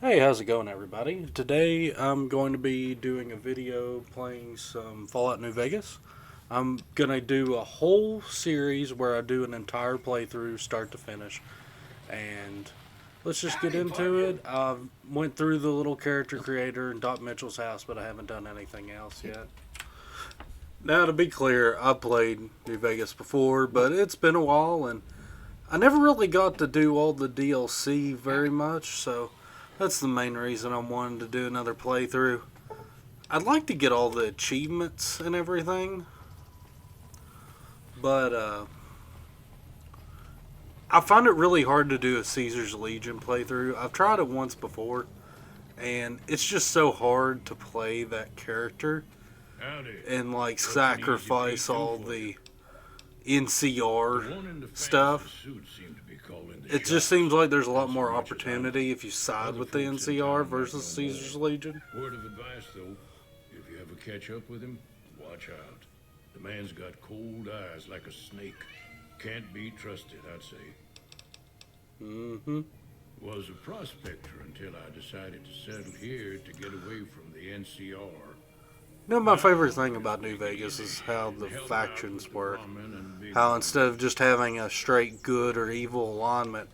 Hey, how's it going, everybody? Today I'm going to be doing a video playing some Fallout New Vegas. I'm going to do a whole series where I do an entire playthrough, start to finish, and let's just get Howdy, into partner. it. I went through the little character creator in Doc Mitchell's house, but I haven't done anything else yet. Now, to be clear, I played New Vegas before, but it's been a while, and I never really got to do all the DLC very much, so that's the main reason I'm wanting to do another playthrough. I'd like to get all the achievements and everything, but I find it really hard to do a Caesar's Legion playthrough. I've tried it once before, and it's just so hard to play that character Howdy. and like What can easy pay sacrifice do all for you? the The NCR one in the fancy stuff. suit seemed to be calling the It just shots. seems like there's a lot Not so more much as I know. opportunity if you side Other with the folks in NCR town might versus know Caesar's more. Legion. Word of advice, though, if you ever catch up with him, watch out. The man's got cold eyes like a snake. Can't be trusted, I'd say. Mm-hmm. Was a prospector until I decided to settle here to get away from the NCR. You know, my favorite thing about New Vegas is how the factions work. How instead of just having a straight good or evil alignment,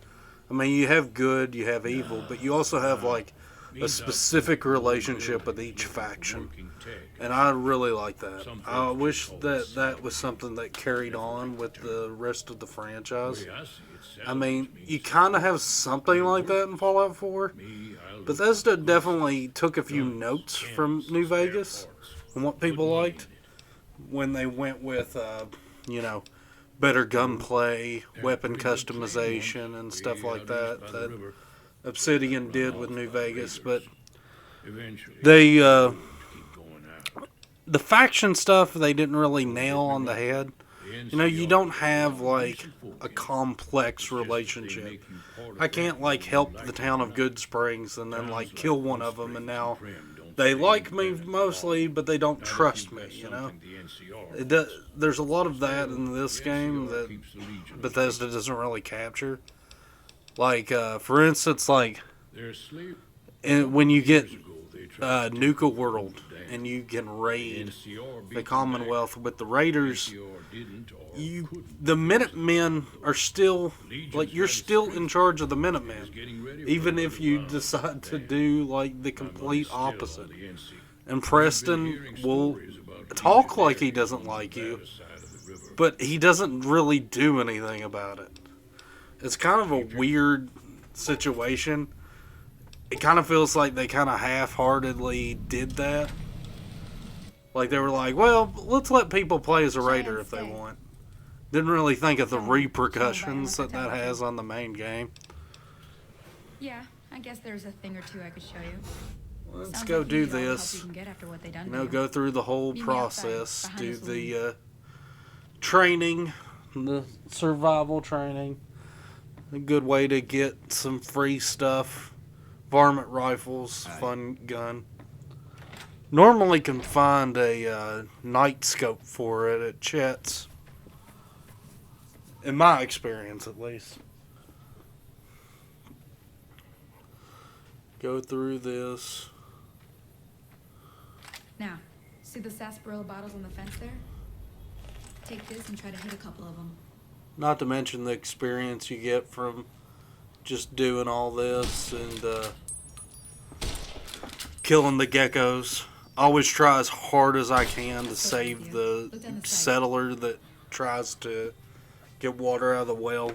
I mean, you have good, you have evil, but you also have like a specific relationship with each faction. And I really like that. I wish that that was something that carried on with the rest of the franchise. I mean, you kind of have something like that in Fallout 4. Bethesda definitely took a few notes from New Vegas and what people liked when they went with, you know, better gunplay, weapon customization, and stuff like that that Obsidian did with New Vegas. But they, the faction stuff, they didn't really nail on the head. You know, you don't have like a complex relationship. I can't like help the town of Good Springs and then like kill one of them, and now they like me mostly, but they don't trust me. You know, there's a lot of that in this game that Bethesda doesn't really capture. Like, for instance, like when you get Nuka World and you can raid the Commonwealth with the Raiders, the Minutemen are still like you're still in charge of the Minutemen, even if you decide to do like the complete opposite. And Preston will talk like he doesn't like you, but he doesn't really do anything about it. It's kind of a weird situation. It kind of feels like they kind of half-heartedly did that. Like they were like, well, let's let people play as a raider if they want. Didn't really think of the repercussions that that has on the main game. Yeah, I guess there's a thing or two I could show you. Let's Sounds go like do usually all the help this. you can get after what they done You to know, you. go through the whole Meet me outside, process. behind Do the saloon. the training, the survival training. A good way to get some free stuff. Varmint rifles, fun gun. Normally can find a night scope for it at Chet's. In my experience, at least. Go through this. Now, see the sarsaparilla bottles on the fence there? Take this and try to hit a couple of them. Not to mention the experience you get from just doing all this and killing the geckos. I always try as hard as I can to save the settler that tries to get water out of the well.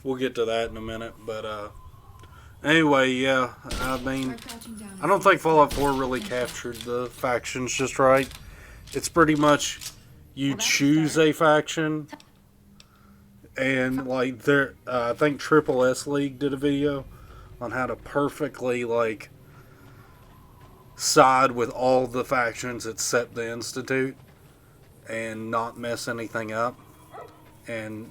We'll get to that in a minute, but anyway, yeah, I mean, I don't think Fallout 4 really captured the factions just right. It's pretty much you choose a faction, and like there, I think Triple S League did a video on how to perfectly like side with all the factions except the Institute and not mess anything up. And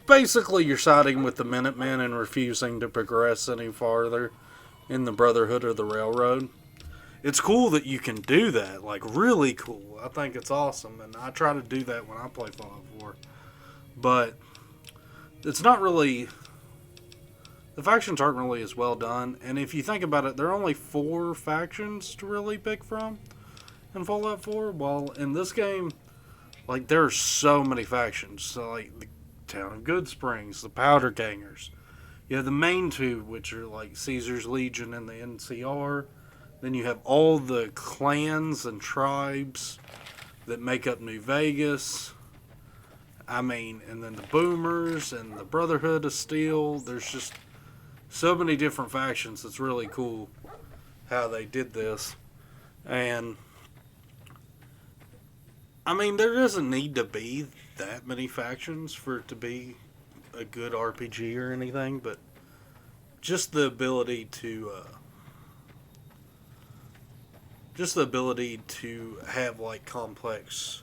basically, you're siding with the Minutemen and refusing to progress any farther in the Brotherhood or the Railroad. It's cool that you can do that, like really cool. I think it's awesome, and I try to do that when I play Fallout 4. But it's not really the factions aren't really as well done. And if you think about it, there are only 4 factions to really pick from in Fallout 4. While in this game, like, there are so many factions. So, like, the town of Good Springs, the Powder Gangers. You have the main 2, which are like Caesar's Legion and the NCR. Then you have all the clans and tribes that make up New Vegas. I mean, and then the Boomers and the Brotherhood of Steel. There's just so many different factions. It's really cool how they did this. And I mean, there doesn't need to be that many factions for it to be a good RPG or anything, but just the ability to have like complex,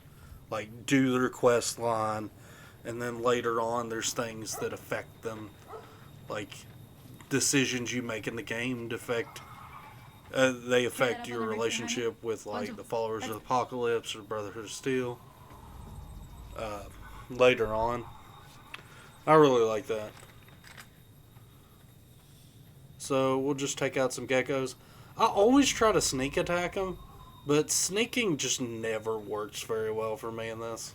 like, do their quest line, and then later on there's things that affect them, like decisions you make in the game affect your relationship with, like, the followers of the Apocalypse or Brotherhood of Steel later on. I really like that. So we'll just take out some geckos. I always try to sneak attack them, but sneaking just never works very well for me in this.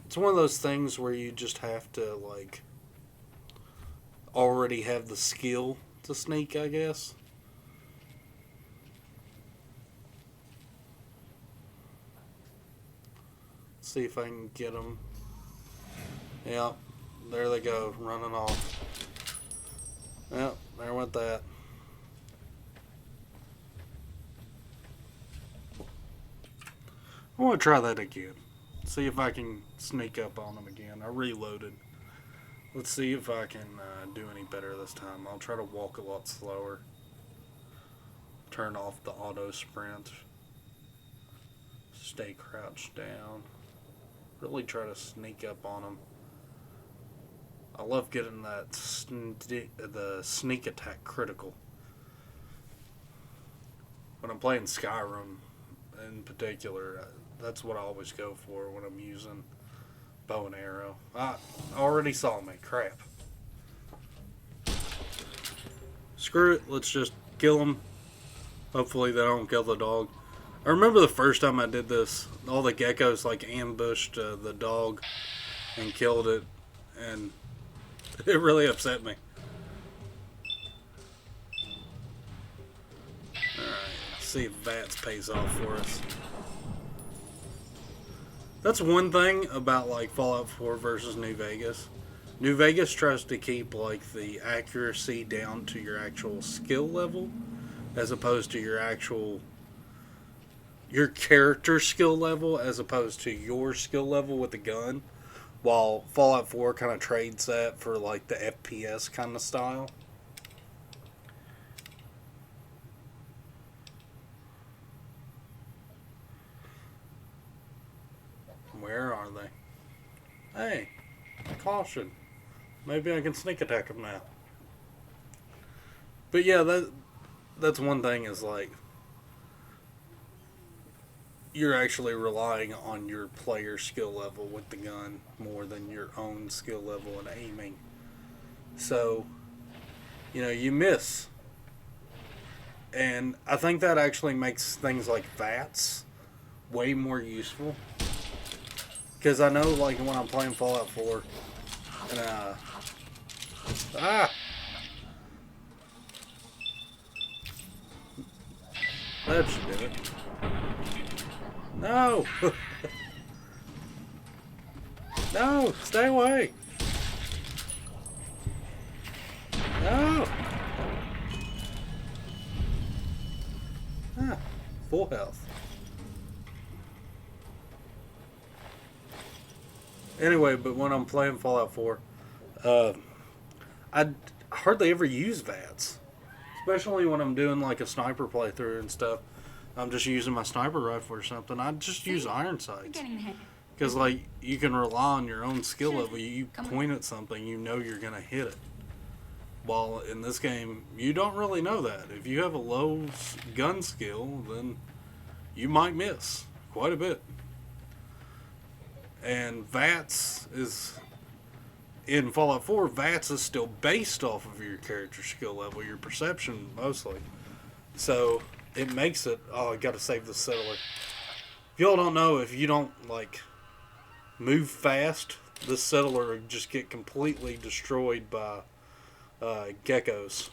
It's one of those things where you just have to, like, already have the skill to sneak, I guess. Let's see if I can get them. Yep, there they go, running off. Yep, there went that. I want to try that again. See if I can sneak up on them again. I reloaded. Let's see if I can do any better this time. I'll try to walk a lot slower. Turn off the auto sprint. Stay crouched down. Really try to sneak up on them. I love getting that the sneak attack critical. When I'm playing Skyrim in particular, that's what I always go for when I'm using bow and arrow. Ah, already saw me. Crap. Screw it. Let's just kill them. Hopefully they don't kill the dog. I remember the first time I did this, all the geckos like ambushed the dog and killed it, and it really upset me. Alright, see if VATS pays off for us. That's one thing about, like, Fallout 4 versus New Vegas. New Vegas tries to keep, like, the accuracy down to your actual skill level, as opposed to your character skill level, as opposed to your skill level with the gun. While Fallout 4 kind of trades that for, like, the FPS kind of style. Where are they? Hey, caution. Maybe I can sneak attack them now. But yeah, that's one thing is, like, you're actually relying on your player skill level with the gun more than your own skill level in aiming. So, you know, you miss. And I think that actually makes things like VATS way more useful. Because I know, like, when I'm playing Fallout 4, and, that should do it. No! No! Stay away! No! Ah, full health. Anyway, but when I'm playing Fallout 4, I hardly ever use VATS. Especially when I'm doing, like, a sniper playthrough and stuff. I'm just using my sniper rifle or something. I just use iron sights. Because, like, you can rely on your own skill level. You point at something, you know you're going to hit it. While in this game, you don't really know that. If you have a low gun skill, then you might miss quite a bit. And VATS is in Fallout 4. VATS is still based off of your character skill level, your perception mostly. So it makes it. Oh, I got to save the settler. If y'all don't know, if you don't like move fast, the settler will just get completely destroyed by geckos.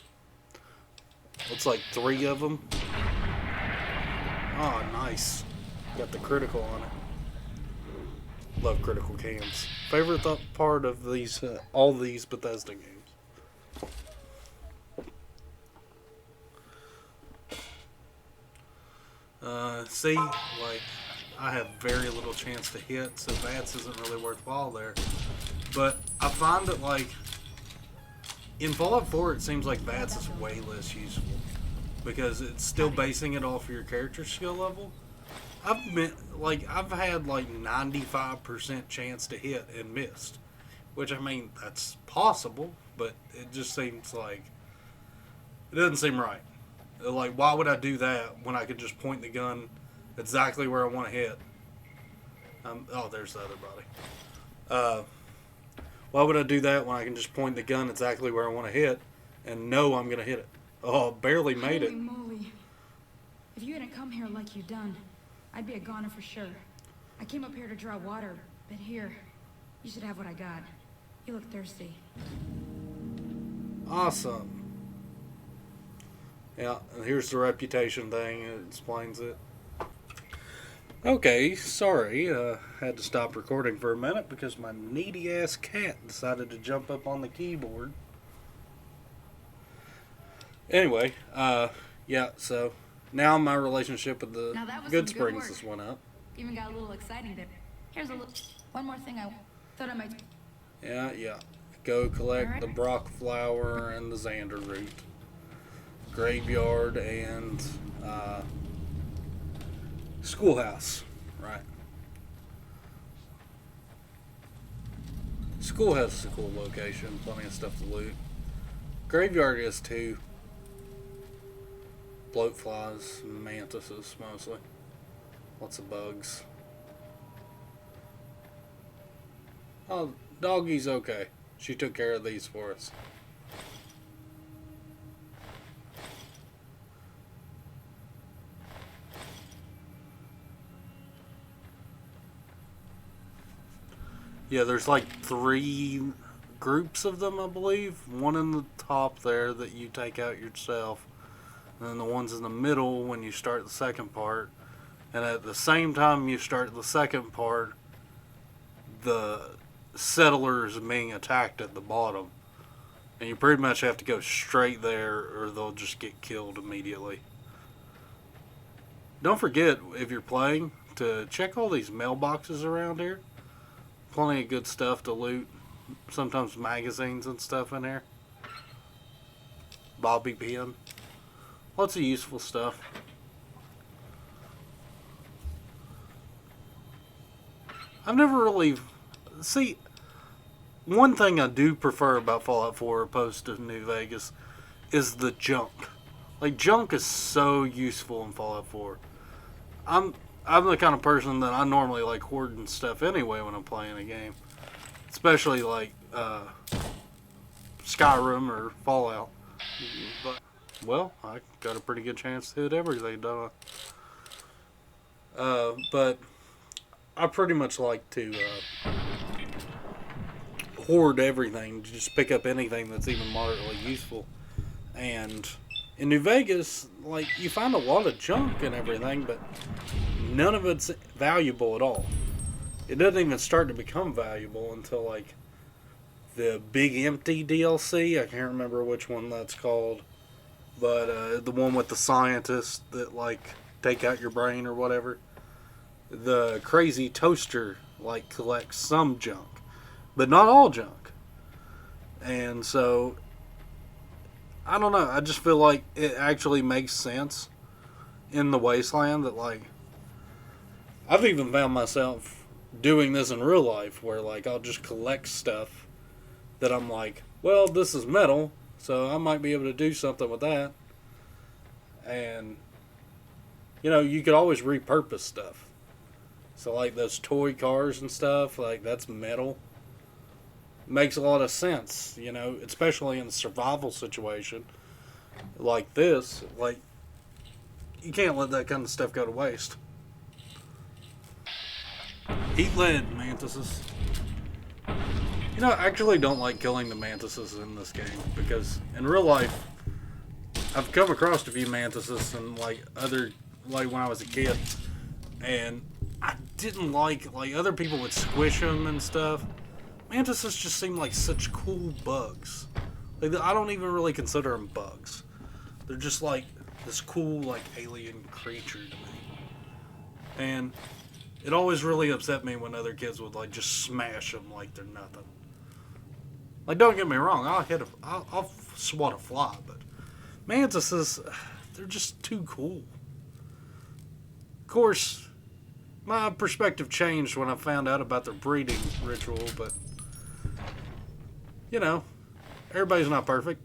Looks like 3 of them. Oh, nice. Got the critical on it. Love critical cams. Favorite part of these, all these Bethesda games. See, like, I have very little chance to hit, so VATS isn't really worthwhile there. But I find that, like, in Fallout 4, it seems like VATS is way less useful because it's still basing it off your character skill level. I've had like 95% chance to hit and missed, which I mean that's possible, but it just seems like it doesn't seem right. Like, why would I do that when I could just point the gun exactly where I want to hit? Oh, there's the other body. Why would I do that when I can just point the gun exactly where I want to hit and know I'm going to hit it? Oh, barely made it. Holy moly. If you hadn't come here like you done, I'd be a goner for sure. I came up here to draw water, but here, you should have what I got. You look thirsty. Awesome. Yeah, and here's the reputation thing. It explains it. Okay, sorry. Had to stop recording for a minute because my needy ass cat decided to jump up on the keyboard. Anyway, yeah, so now my relationship with the Good Springs has went up. Even got a little exciting there. Here's one more thing I thought I might... Yeah. Go collect the Brock flower and the Xander root. Graveyard and schoolhouse. Right. Schoolhouse is a cool location. Plenty of stuff to loot. Graveyard is too. Bloatflies, mantises mostly. Lots of bugs. Oh, Doggy's okay. She took care of these for us. Yeah, there's like 3 groups of them, I believe. One in the top there that you take out yourself. And then the ones in the middle when you start the second part. And at the same time you start the second part, the settlers being attacked at the bottom. And you pretty much have to go straight there or they'll just get killed immediately. Don't forget, if you're playing, to check all these mailboxes around here. Plenty of good stuff to loot. Sometimes magazines and stuff in here. Bobby pin. Lots of useful stuff. I've never really... See, one thing I do prefer about Fallout 4 opposed to New Vegas is the junk. Like, junk is so useful in Fallout 4. I'm the kind of person that I normally like hoarding stuff anyway when I'm playing a game. Especially like Skyrim or Fallout. But, well, I got a pretty good chance to hit everything, don't I? But I pretty much like to hoard everything. Just pick up anything that's even moderately useful. And in New Vegas, like, you find a lot of junk and everything, but none of it's valuable at all. It doesn't even start to become valuable until, like, the Big Empty DLC. I can't remember which one that's called. But the one with the scientists that, like, take out your brain or whatever. The crazy toaster, like, collects some junk. But not all junk. And so, I don't know. I just feel like it actually makes sense in the Wasteland that, like, I've even found myself doing this in real life where, like, I'll just collect stuff that I'm like, well, this is metal, so I might be able to do something with that. And, you know, you could always repurpose stuff. So like those toy cars and stuff, like that's metal. Makes a lot of sense, you know, especially in a survival situation like this. Like, you can't let that kind of stuff go to waste. Eat lead, mantises. You know, I actually don't like killing the mantises in this game because in real life, I've come across a few mantises and like when I was a kid, and I didn't like other people would squish them and stuff. Mantises just seem like such cool bugs. Like, I don't even really consider them bugs. They're just like this cool, like, alien creature to me. And it always really upset me when other kids would, like, just smash them like they're nothing. Like, don't get me wrong, I'll swat a fly, but mantises, they're just too cool. Of course, my perspective changed when I found out about their breeding ritual, but you know, everybody's not perfect.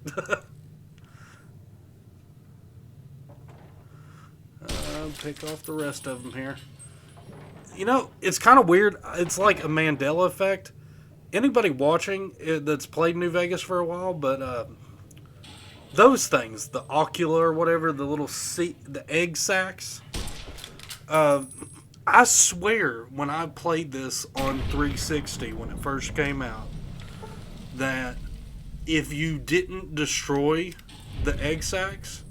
Pick off the rest of them here. You know, it's kind of weird. It's like a Mandela effect. Anybody watching that's played New Vegas for a while, but those things, the ocula or whatever, the little the egg sacs. I swear, when I played this on 360 when it first came out, that if you didn't destroy the egg sacs,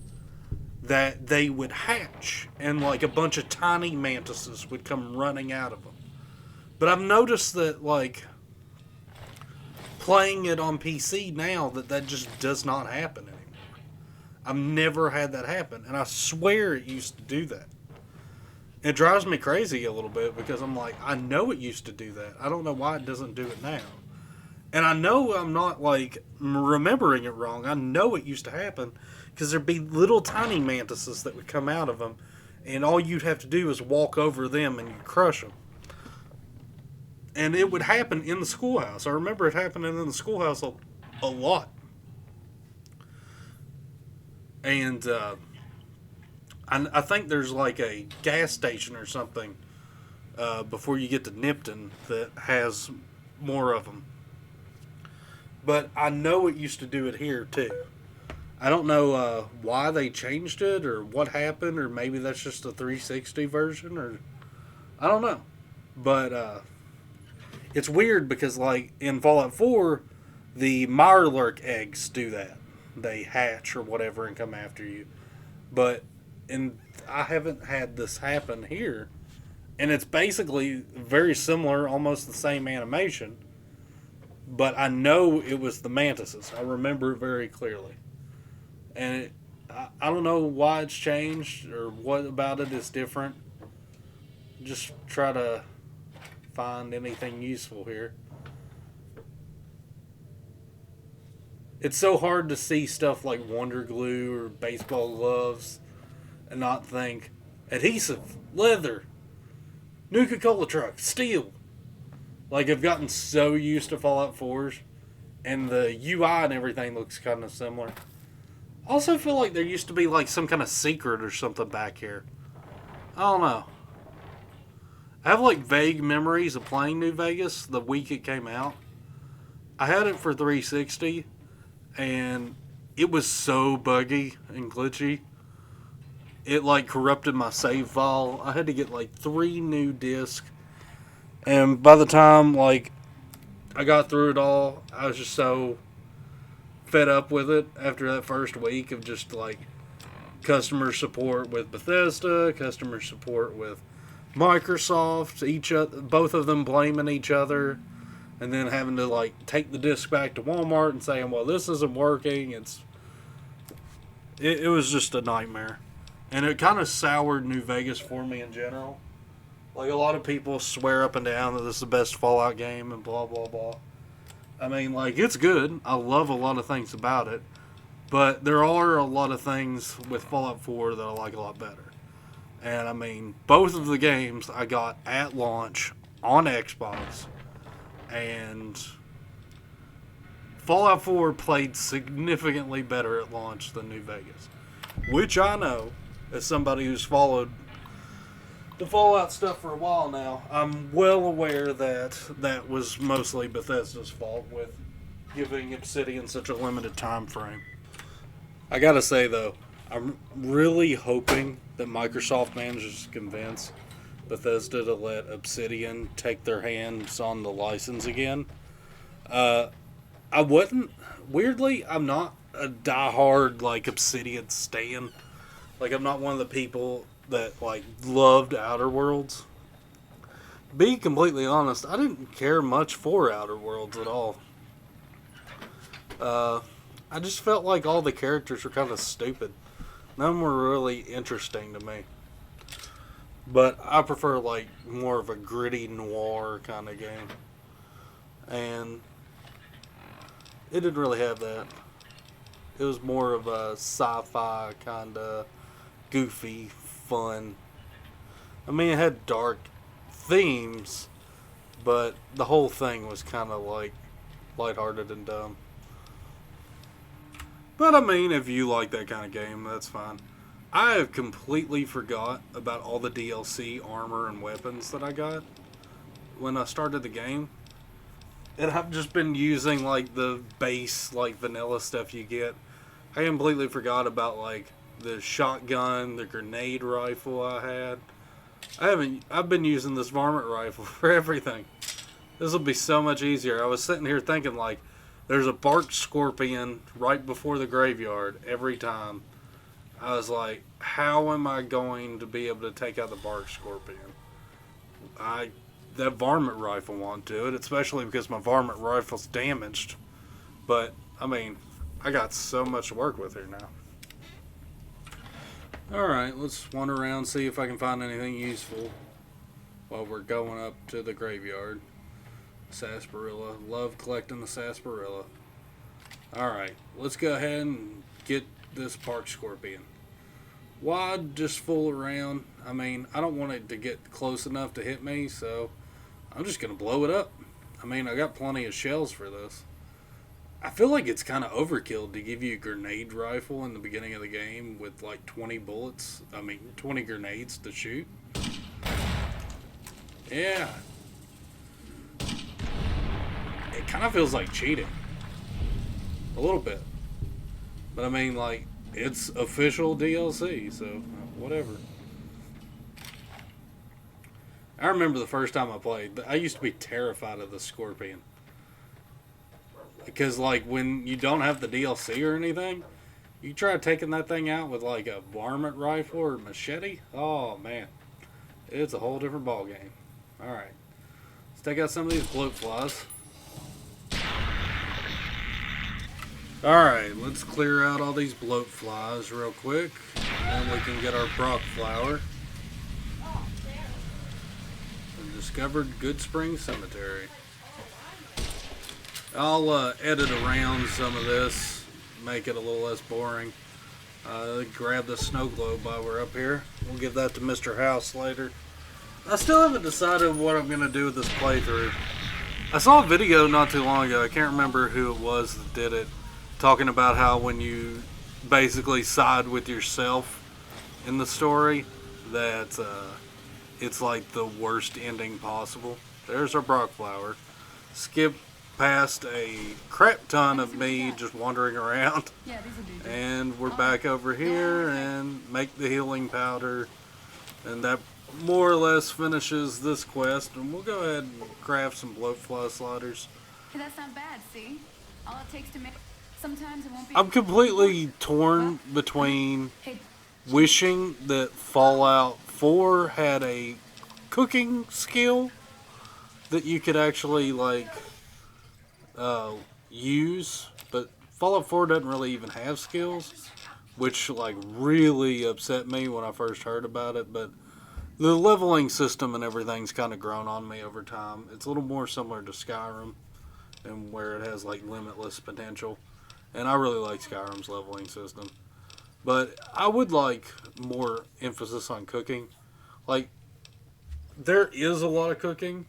that they would hatch and like a bunch of tiny mantises would come running out of them. But I've noticed that, like, playing it on PC now, that just does not happen anymore. I've never had that happen, and I swear it used to do that. It drives me crazy a little bit because I'm like, I know it used to do that. I don't know why it doesn't do it now. And I know I'm not, like, remembering it wrong. I know it used to happen because there'd be little tiny mantises that would come out of them, and all you'd have to do is walk over them and you'd crush them. And it would happen in the schoolhouse. I remember it happening in the schoolhouse a lot. And I think there's like a gas station or something before you get to Nipton that has more of them. But I know it used to do it here too. I don't know why they changed it or what happened, or maybe that's just a 360 version, or I don't know. But it's weird because, like, in Fallout 4, the Mirelurk eggs do that. They hatch or whatever and come after you. But I haven't had this happen here. And it's basically very similar, almost the same animation. But I know it was the mantises. I remember it very clearly. And I don't know why it's changed or what about it is different. Just try to find anything useful here. It's so hard to see stuff like Wonder Glue or baseball gloves and not think adhesive, leather, Nuka-Cola truck, steel. Like, I've gotten so used to Fallout 4's, and the UI and everything looks kind of similar. I also feel like there used to be like some kind of secret or something back here. I don't know. I have like vague memories of playing New Vegas the week it came out. I had it for 360, and it was so buggy and glitchy. It like corrupted my save file. I had to get like 3 new discs. And by the time, like, I got through it all, I was just so fed up with it after that first week of just, like, customer support with Bethesda, customer support with Microsoft, both of them blaming each other, and then having to, like, take the disc back to Walmart and saying, well, this isn't working. It was just a nightmare. And it kind of soured New Vegas for me in general. Like, a lot of people swear up and down that this is the best Fallout game and blah, blah, blah. I mean, like, it's good. I love a lot of things about it. But there are a lot of things with Fallout 4 that I like a lot better. And, I mean, both of the games I got at launch on Xbox. And Fallout 4 played significantly better at launch than New Vegas. Which I know, as somebody who's followed the Fallout stuff for a while now. I'm well aware that that was mostly Bethesda's fault with giving Obsidian such a limited time frame. I gotta say though, I'm really hoping that Microsoft manages to convince Bethesda to let Obsidian take their hands on the license again. I wouldn't. Weirdly, I'm not a diehard like Obsidian stan. Like, I'm not one of the people that like loved Outer Worlds. Be completely honest, I didn't care much for Outer Worlds at all. I just felt like all the characters were kind of stupid. None of them were really interesting to me. But I prefer like more of a gritty noir kind of game. And it didn't really have that. It was more of a sci-fi kind of goofy, fun. I mean, it had dark themes, but the whole thing was kind of like lighthearted and dumb. But I mean, if you like that kind of game, that's fine. I have completely forgot about all the DLC armor and weapons that I got when I started the game. And I've just been using like the base, like vanilla stuff you get. I completely forgot about like the shotgun, the grenade rifle I had. I've been using this varmint rifle for everything. This will be so much easier. I was sitting here thinking like, there's a bark scorpion right before the graveyard every time. I was like, how am I going to be able to take out the bark scorpion? That varmint rifle won't do it, especially because my varmint rifle's damaged. But, I mean, I got so much to work with here now. Alright, let's wander around, see if I can find anything useful while we're going up to the graveyard. Sarsaparilla. Love collecting the sarsaparilla. Alright, let's go ahead and get this bark scorpion. Why just fool around? I mean, I don't want it to get close enough to hit me, so I'm just going to blow it up. I mean, I got plenty of shells for this. I feel like it's kind of overkill to give you a grenade rifle in the beginning of the game with like 20 bullets. I mean, 20 grenades to shoot. Yeah. It kind of feels like cheating. A little bit. But I mean, like, it's official DLC, so whatever. I remember the first time I played, I used to be terrified of the scorpion. Because, like, when you don't have the DLC or anything, you try taking that thing out with, like, a varmint rifle or machete. Oh, man. It's a whole different ballgame. Alright. Let's take out some of these bloat flies. Alright, let's clear out all these bloat flies real quick. And then we can get our Brock flower. And discovered Good Spring Cemetery. I'll edit around some of this, make it a little less boring. Grab the snow globe while we're up here. We'll give that to Mr. House later. I still haven't decided what I'm going to do with this playthrough. I saw a video not too long ago, I can't remember who it was that did it, talking about how when you basically side with yourself in the story, that it's like the worst ending possible. There's our Brock flower. Skip past a crap ton of me just wandering around, and we're back over here and make the healing powder, and that more or less finishes this quest. And we'll go ahead and craft some bloatfly sliders. Hey, that's not bad, see? All it takes to make... Sometimes it won't be... I'm completely torn between wishing that Fallout 4 had a cooking skill that you could actually, like, use, but Fallout 4 doesn't really even have skills, which, like, really upset me when I first heard about it. But the leveling system and everything's kind of grown on me over time. It's a little more similar to Skyrim, and where it has, like, limitless potential. And I really like Skyrim's leveling system. But I would like more emphasis on cooking. Like, there is a lot of cooking,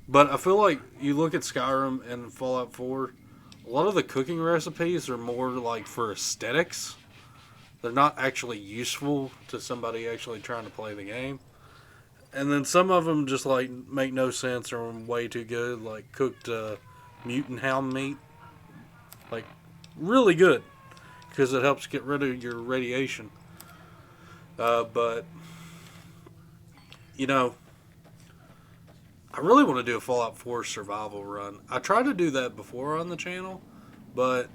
but I feel like you look at Skyrim and Fallout 4, a lot of the cooking recipes are more like for aesthetics. They're not actually useful to somebody actually trying to play the game. And then some of them just like make no sense or are way too good, like cooked mutant hound meat. Like, really good because it helps get rid of your radiation. But, you know, I really want to do a Fallout 4 survival run. I tried to do that before on the channel, but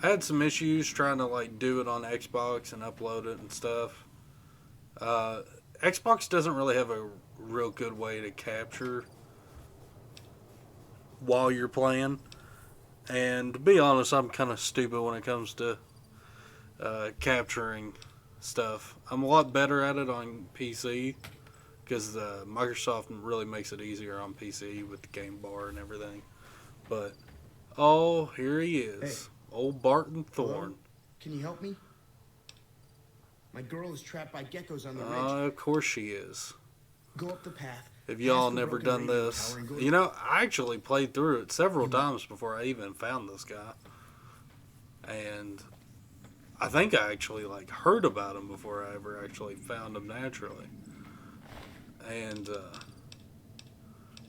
I had some issues trying to like do it on Xbox and upload it and stuff. Xbox doesn't really have a real good way to capture while you're playing. And to be honest, I'm kind of stupid when it comes to capturing stuff. I'm a lot better at it on PC because Microsoft really makes it easier on PC with the game bar and everything. But, oh, here he is. Hey. Old Barton Thorn. Hello? Can you help me? My girl is trapped by geckos on the ridge. Of course she is. Go up the path. Have y'all Past the never broken done radio this? tower and go You know, I actually played through it several times before I even found this guy. And I think I actually like heard about him before I ever actually found him naturally. And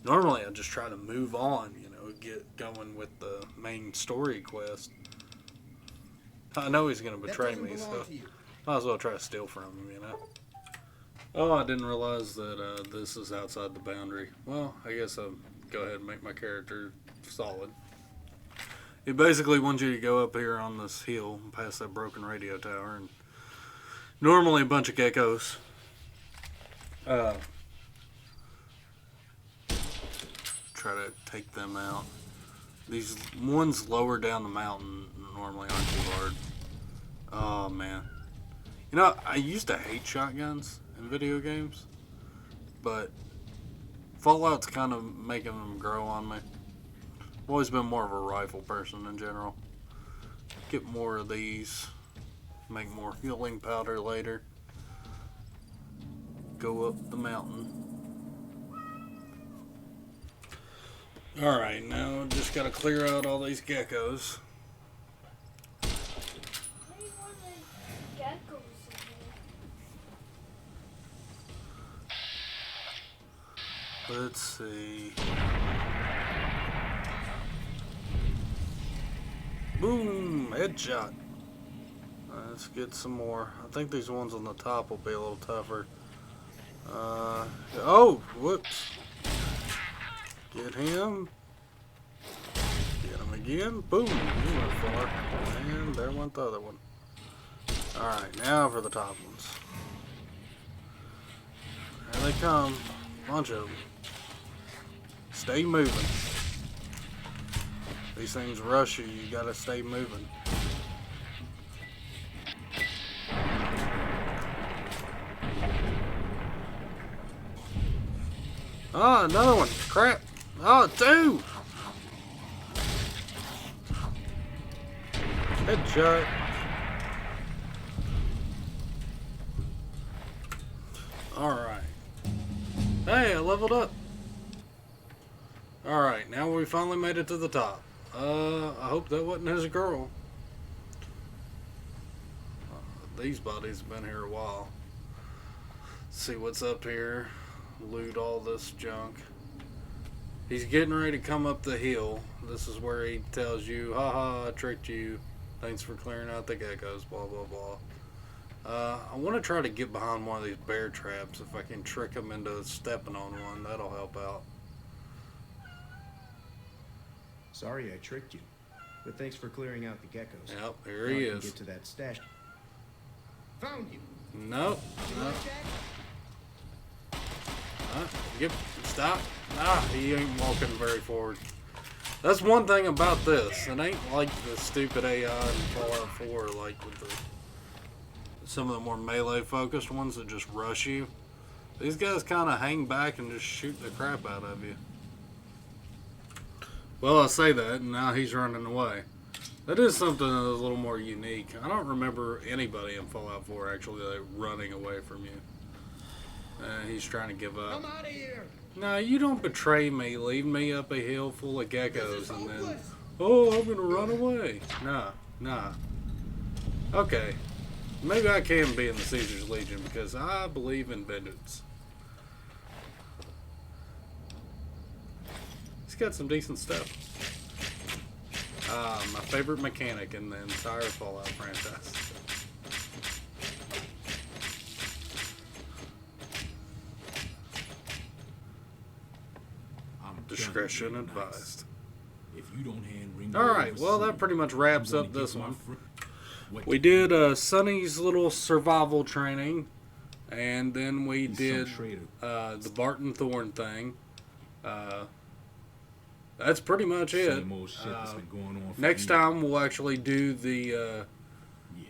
normally I just try to move on, you know, get going with the main story quest. I know he's going to betray me, so might as well try to steal from him, you know. Oh, I didn't realize that this is outside the boundary. Well, I guess I'll go ahead and make my character solid. It basically wants you to go up here on this hill past that broken radio tower, and normally a bunch of geckos. Try to take them out. These ones lower down the mountain normally aren't too hard. Oh man. You know, I used to hate shotguns in video games, but Fallout's kind of making them grow on me. I've always been more of a rifle person in general. Get more of these. Make more healing powder later. Go up the mountain. Alright, now just gotta clear out all these geckos. Let's see. Boom! Headshot. Let's get some more. I think these ones on the top will be a little tougher. Oh! Whoops. Get him. Get him again. Boom! He went far. And there went the other one. Alright, now for the top ones. Here they come. Bunch of them. Stay moving. These things rush you. You gotta stay moving. Oh, another one. Crap. Oh, two. Headshot. Alright. Hey, I leveled up. Alright, now we finally made it to the top. I hope that wasn't his girl. These bodies have been here a while. See what's up here. Loot all this junk. He's getting ready to come up the hill. This is where he tells you, haha, I tricked you. Thanks for clearing out the geckos, blah, blah, blah. I want to try to get behind one of these bear traps. If I can trick him into stepping on one, that'll help out. Sorry I tricked you, but thanks for clearing out the geckos. Yep, here Now he I can is. get to that stash. Found you. Nope. You Nope. like that? Yep. Stop. He ain't walking very forward. That's one thing about this. It ain't like the stupid AI in Fallout 4, like with some of the more melee focused ones that just rush you. These guys kind of hang back and just shoot the crap out of you. Well, I say that, and now he's running away. That is something that is a little more unique. I don't remember anybody in Fallout 4 actually like, running away from you. He's trying to give up. I'm out of here. No, you don't betray me, leave me up a hill full of geckos, and then, oh, I'm gonna run away. Nah. Okay, maybe I can be in the Caesar's Legion because I believe in vengeance. got some decent stuff. My favorite mechanic in the entire Fallout franchise. Discretion advised. If you don't hand Ringo Alright, well that pretty much wraps up this one. We did Sonny's little survival training, and then we did the Barton Thorn thing. That's pretty much it. Next time we'll actually do the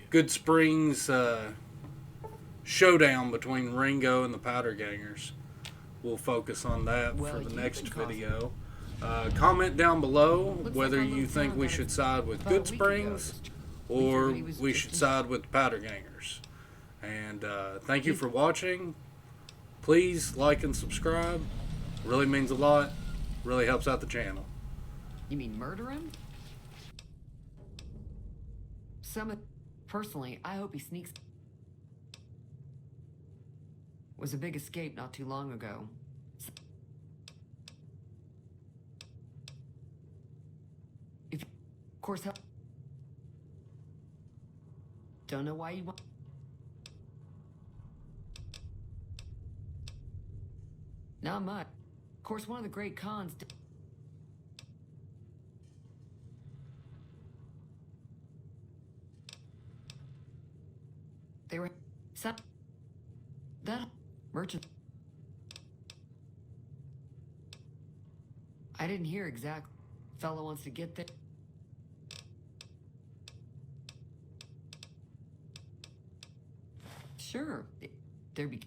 Good Springs showdown between Ringo and the Powder Gangers. We'll focus on that for the next video. Comment down below whether you think we should side with Good Springs or we should side with the Powder Gangers. And thank you for watching. Please like and subscribe. It really means a lot. Really helps out the channel. You mean murder him? Personally, I hope he sneaks. Was a big escape not too long ago. If, of course, don't know why you want. Not much. Of course, one of the great cons. They were some that merchant. I didn't hear exactly. Fellow wants to get there. Sure, there be.